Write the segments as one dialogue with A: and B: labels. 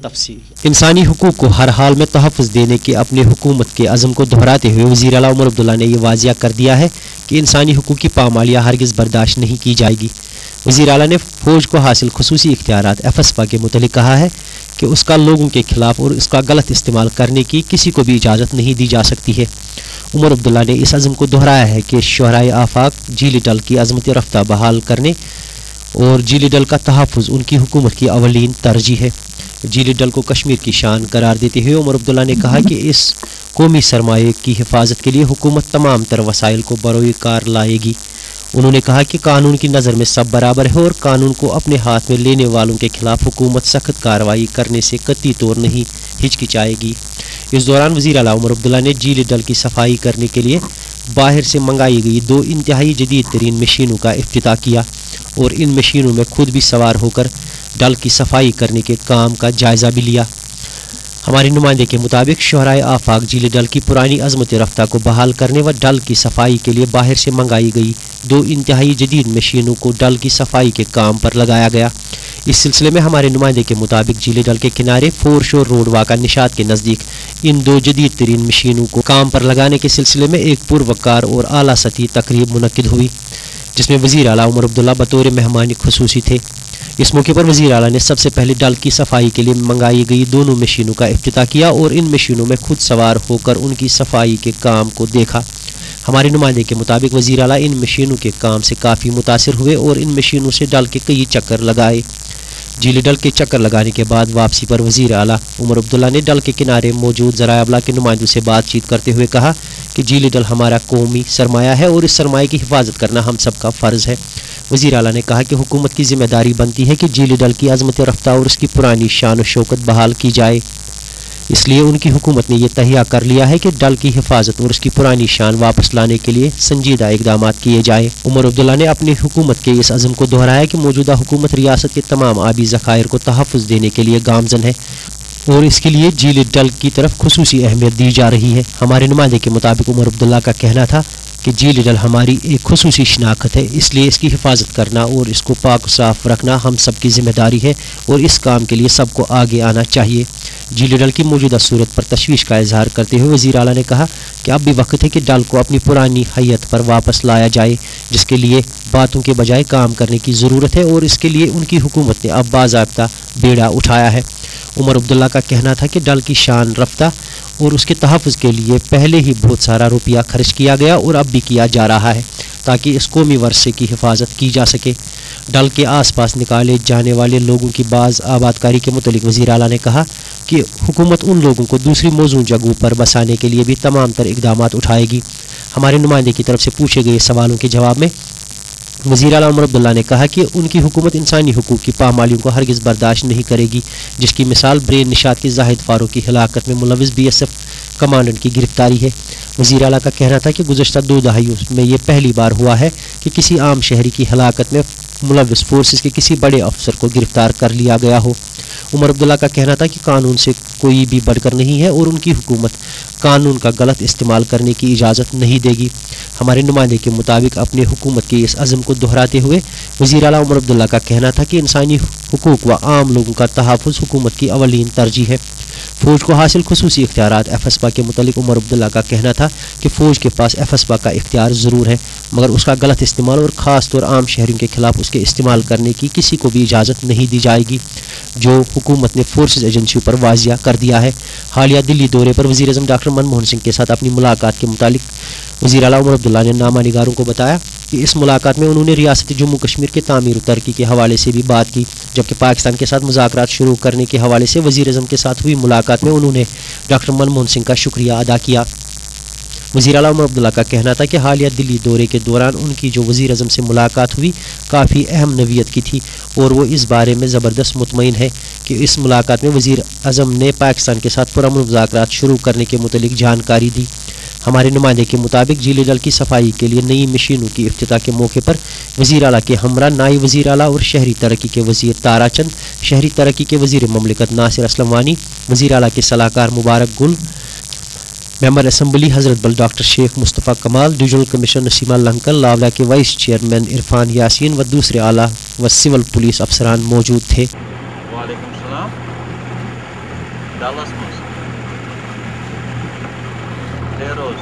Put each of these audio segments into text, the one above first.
A: तफसील। इंसानी हुकूक को हर हाल में तहफ़्फ़ुज़ देने के अपने हुकूमत के अज़म को दोहराते हुए वज़ीर आला उमर अब्दुल्ला ने यह वाज़िया कर दिया है कि इंसानी हुकूक की पामालियाँ हरगिज़ बर्दाश्त नहीं की जाएगी। वज़ीर आला ने फ़ौज को हासिल खुसूसी इख्तियारात एफएसपा के मुतल्लिक़ कहा है कि उसका लोगों के खिलाफ और उसका गलत इस्तेमाल करने की किसी को भी इजाज़त नहीं दी जा सकती है। उमर अब्दुल्ला ने इस अज़म को दोहराया है कि शोहराए आफाक झील डल की अज़मत रफ्ता बहाल करने और झील डल का तहफ़्फ़ुज़ उनकी हुकूमत की अवलीन तरजीह है। झील डल को कश्मीर की शान करार देते हुए उमर अब्दुल्ला ने कहा कि इस कौमी सरमाए की हिफाजत के लिए हुकूमत तमाम तर वसाइल को बरोए कार लाएगी। उन्होंने कहा कि कानून की नज़र में सब बराबर है और कानून को अपने हाथ में लेने वालों के खिलाफ हुकूमत सख्त कार्रवाई करने से कतई तौर नहीं हिचकिचाएगी। इस दौरान वज़ीर आला उमर अब्दुल्ला ने झील डल की सफाई करने के लिए बाहर से मंगाई गई 2 इंतहाई जदीद तरीन मशीनों का इफ्तिताह किया और इन मशीनों में खुद भी सवार होकर डल की सफाई करने के काम का जायज़ा भी लिया। हमारे नुमाइंदे के मुताबिक शोहराए आफाक झील डल की पुरानी अज़मत रफ्ता को बहाल करने व डल की सफाई के लिए बाहर से मंगाई गई 2 इंतहाई जदीद मशीनों को डल की सफाई के काम पर लगाया गया। इस सिलसिले में हमारे नुमाइंदे के मुताबिक झील डल के किनारे फोर शोर रोड वाक़ा निशात के नज़दीक इन 2 जदीद तरीन मशीनों को काम पर लगाने के सिलसिले में एक पुरवकार और आला सतही तकरीब मुनक्किद हुई जिसमें वज़ीर आला उमर अब्दुल्ला बतौर मेहमान खुसूसी थे। इस मौके पर वज़ीर आला ने सबसे पहले डल की सफाई के लिए मंगाई गई दोनों मशीनों का इफ्तिताह किया और इन मशीनों में खुद सवार होकर उनकी सफाई के काम को देखा। हमारे नुमाइंदे के मुताबिक वज़ीर आला इन मशीनों के काम से काफ़ी मुतासिर हुए और इन मशीनों से डल के कई चक्कर लगाए। झील डल के चक्कर लगाने के बाद वापसी पर वज़ीर आला उमर अब्दुल्ला ने डल के किनारे मौजूद ज़राए अबलाग के नुमाइंदों से बातचीत करते हुए कहा कि झील डल हमारा कौमी सरमाया है और इस सरमाए की हिफाजत करना हम सब का फ़र्ज़ है। वज़ीर आला ने कहा कि हुकूमत की ज़िम्मेदारी बनती है कि झील डल की अज़मत रफ्ता और उसकी पुरानी शान व शौकत बहाल की जाए। इसलिए उनकी हुकूमत ने यह तहिया कर लिया है कि डल की हिफाजत और उसकी पुरानी शान वापस लाने के लिए संजीदा इक़दाम किए जाए। उमर अब्दुल्ला ने अपनी हुकूमत के इस अज़म को दोहराया कि मौजूदा हुकूमत रियासत के तमाम आबी ज़खायर को तहफ़्फ़ुज़ देने के लिए गामज़न है और इसके लिए झील डल की तरफ खुसूसी अहमियत दी जा रही है। हमारे नुमाइंदे के मुताबिक उमर अब्दुल्ला का कहना था कि झील डल हमारी एक खुसूसी शनाख्त है, इसलिए इसकी हिफाजत करना और इसको पाक साफ रखना हम सब की ज़िम्मेदारी है और इस काम के लिए सबको आगे आना चाहिए। झील डल की मौजूदा सूरत पर तशवीश का इजहार करते हुए वज़ीर आला ने कहा कि अब भी वक्त है कि डल को अपनी पुरानी हैयत पर वापस लाया जाए, जिसके लिए बातों के बजाय काम करने की ज़रूरत है और इसके लिए उनकी हुकूमत ने अब बाज़ाब्ता बेड़ा उठाया है। उमर अब्दुल्ला का कहना था कि डल की शान रफ्ता और उसके तहफ़्फ़ुज़ के लिए पहले ही बहुत सारा रुपया खर्च किया गया और अब भी किया जा रहा है ताकि इस कौमी वर्से की हिफाजत की जा सके। डल के आसपास निकाले जाने वाले लोगों की बाज़ आबादकारी के मुतल्लिक़ वज़ीर आला ने कहा कि हुकूमत उन लोगों को दूसरी मौजूद जगहों पर बसाने के लिए भी तमाम तर इक़दामात उठाएगी। हमारे नुमाइंदे की तरफ से पूछे गए सवालों के जवाब में वज़ीर आला उमर अब्दुल्ला ने कहा कि उनकी हुकूमत इंसानी हुकूक की पामालियों को हरगिज़ बर्दाश्त नहीं करेगी, जिसकी मिसाल ब्रेन निशात के जाहिद फारूक की हिलाकत में मुलविस BSF कमांडेंट की गिरफ्तारी है। वज़ीर आला का कहना था कि गुज़श्ता 2 दहाइयों में ये पहली बार हुआ है कि किसी आम शहरी की हिलाकत में मुलविस फोर्सेस के किसी बड़े अफसर को गिरफ्तार कर लिया गया हो। उमर अब्दुल्ला का कहना था कि कानून से कोई भी बढ़कर नहीं है और उनकी हुकूमत कानून का गलत इस्तेमाल करने की इजाज़त नहीं देगी। हमारे नुमाइंदे के मुताबिक अपने हुकूमत के इस अज़म को दोहराते हुए वज़ीर आला उमर अब्दुल्ला का कहना था कि इंसानी हुकूक व आम लोगों का तहफ़्फ़ुज़ हुकूमत की अवलीन तरजीह है। फ़ौज को हासिल खुसूसी इख्तियारात एफएसपा के मुतल्लिक़ उमर अब्दुल्ला का कहना था कि फ़ौज के पास एफएसपा का इख्तियार ज़रूर है, मगर उसका गलत इस्तेमाल और ख़ास तौर आम शहरियों के खिलाफ उसके इस्तेमाल करने की किसी को भी इजाज़त नहीं दी जाएगी, जो हुकूमत ने फोर्सेज एजेंसियों पर वाज़िया कर दिया है। हालिया दिल्ली दौरे पर वज़ीर आज़म डॉक्टर मनमोहन सिंह के साथ अपनी मुलाकात के मुतालिक वज़ीर आला उमर अब्दुल्ला ने नामा निगारों को बताया कि इस मुलाकात में उन्होंने रियासत जम्मू कश्मीर के तामीर तरक्की के हवाले से भी बात की, जबकि पाकिस्तान के साथ मुज़ाकरात शुरू करने के हवाले से वज़ीर आज़म के साथ हुई मुलाकात में उन्होंने डॉक्टर मनमोहन सिंह का शुक्रिया अदा किया। वज़ीर आला उमर अब्दुल्ला का कहना था कि हालिया दिल्ली दौरे के दौरान उनकी जो वज़ीर आज़म से मुलाकात हुई काफ़ी अहम नवीयत की थी और वो इस बारे में ज़बरदस्त मुतमईन है कि इस मुलाकात में वज़ीर आज़म ने पाकिस्तान के साथ पुरअमन मुज़ाकरात शुरू करने के मुतल्लिक़ जानकारी दी। हमारे नुमाइंदे के मुताबिक झील डल की सफाई के लिए नई मशीनों की इफ्तिताह के मौके पर वज़ीर आला के हमरा नायब वज़ीर आला और शहरी तरक्की के वज़ीर तारा चंद, शहरी तरक्की के वज़ीर ममलिकत नासिर असलम वानी, वज़ीर आला के सलाहकार मुबारक गुल, मेंबर असम्बली हज़रत बल डॉक्टर शेख मुस्तफ़ा कमाल, डिवीजनल कमिश्नर नसीमा लंकल, लावला के वाइस चेयरमैन इरफान यासीन व दूसरे आला व सिविल पुलिस अफसरान मौजूद थे।
B: वालेकुम सलाम। Dallas mı? Feroz.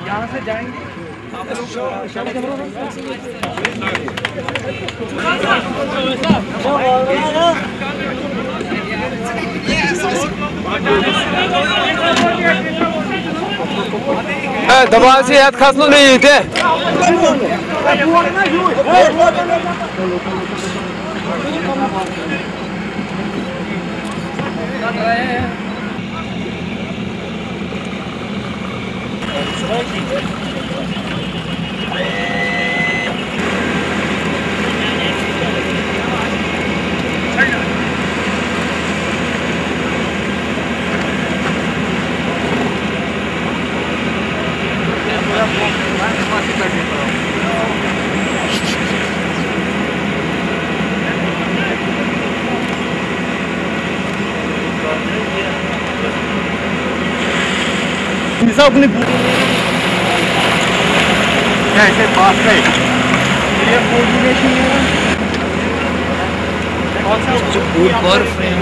C: यहाँ से जाएंगे
D: दबाव से याद खसनो नहीं थे अपनी ऐसे पास में ये कोऑर्डिनेशन ऊपर फ्रेम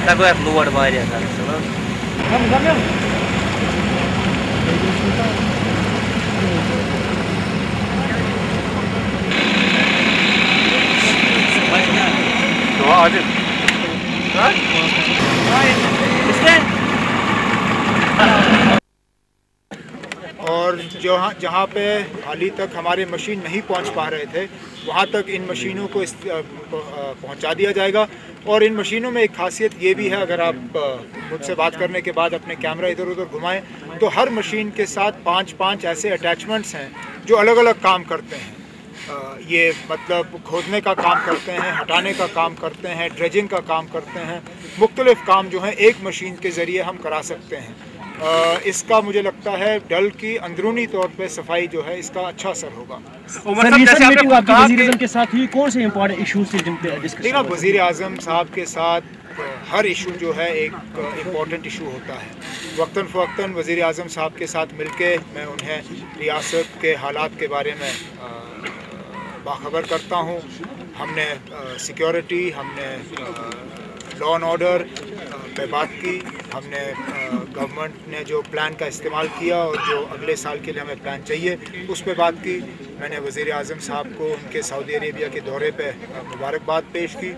B: Такой лор варя,
E: और जहाँ पे हाल तक हमारे मशीन नहीं पहुँच पा रहे थे वहाँ तक इन मशीनों को पहुँचा दिया जाएगा। और इन मशीनों में एक खासियत ये भी है, अगर आप मुझसे बात करने के बाद अपने कैमरा इधर उधर घुमाएं तो हर मशीन के साथ 5 ऐसे अटैचमेंट्स हैं जो अलग अलग काम करते हैं। ये मतलब खोदने का काम करते हैं, हटाने का काम करते हैं, ड्रेजिंग का काम करते हैं, मुख्तलिफ काम जो हैं एक मशीन के ज़रिए हम करा सकते हैं। इसका मुझे लगता है डल की अंदरूनी तौर पे सफाई जो है इसका अच्छा असर होगा।
C: वज़ीर-ए-आज़म के साथ ही कौन से इम्पोर्टेंट इशूज़ थे जिन पे
E: देखिए, वज़ीर-ए-आज़म साहब के साथ हर इशू जो है एक इम्पॉर्टेंट इशू होता है। वक्तन फ़वक्तन वज़ीर-ए-आज़म साहब के साथ मिलके मैं उन्हें रियासत के हालात के बारे में बाखबर करता हूँ। हमने सिक्योरिटी, हमने लॉ एंड ऑर्डर पे बात की, हमने गवर्नमेंट ने जो प्लान का इस्तेमाल किया और जो अगले साल के लिए हमें प्लान चाहिए उस पे बात की। मैंने वज़ीर-ए-आज़म साहब को उनके सऊदी अरेबिया के दौरे पे मुबारकबाद पेश की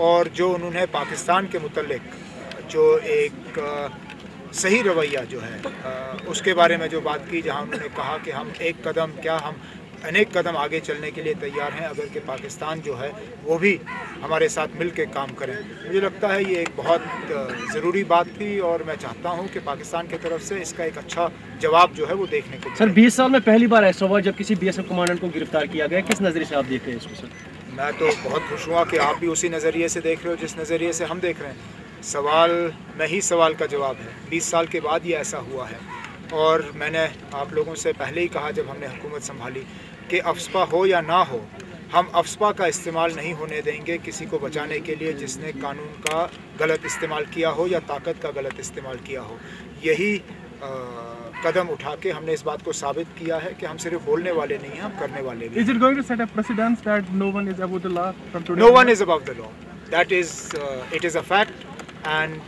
E: और जो उन्होंने पाकिस्तान के मुतल्लिक जो एक सही रवैया जो है उसके बारे में जो बात की, जहाँ उन्होंने कहा कि हम एक कदम क्या हम अनेक कदम आगे चलने के लिए तैयार हैं अगर कि पाकिस्तान जो है वो भी हमारे साथ मिल के काम करें। मुझे लगता है ये एक बहुत ज़रूरी बात थी और मैं चाहता हूँ कि पाकिस्तान की तरफ से इसका एक अच्छा जवाब जो है वो देखने को।
C: सर 20 साल में पहली बार ऐसा हुआ जब किसी BSF कमांडेंट को गिरफ्तार किया गया, किस नज़रिए से आप देख रहे हैं इसको? सर
E: मैं तो बहुत खुश हुआ कि आप भी उसी नज़रिए से देख रहे हो जिस नज़रिए से हम देख रहे हैं। सवाल में ही सवाल का जवाब है। 20 साल के बाद ये ऐसा हुआ है और मैंने आप लोगों से पहले ही कहा जब हमने हुकूमत संभाली कि अफस्पा हो या ना हो, हम अफस्पा का इस्तेमाल नहीं होने देंगे किसी को बचाने के लिए जिसने कानून का गलत इस्तेमाल किया हो या ताकत का गलत इस्तेमाल किया हो। यही कदम उठा के हमने इस बात को साबित किया है कि हम सिर्फ बोलने वाले नहीं हैं, हम करने वाले भी।
F: Is it going to set a precedent that no one is above the law from today?
E: No one is above the law. That is, it is a fact, and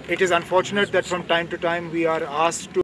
E: it is unfortunate that from time to time we are asked to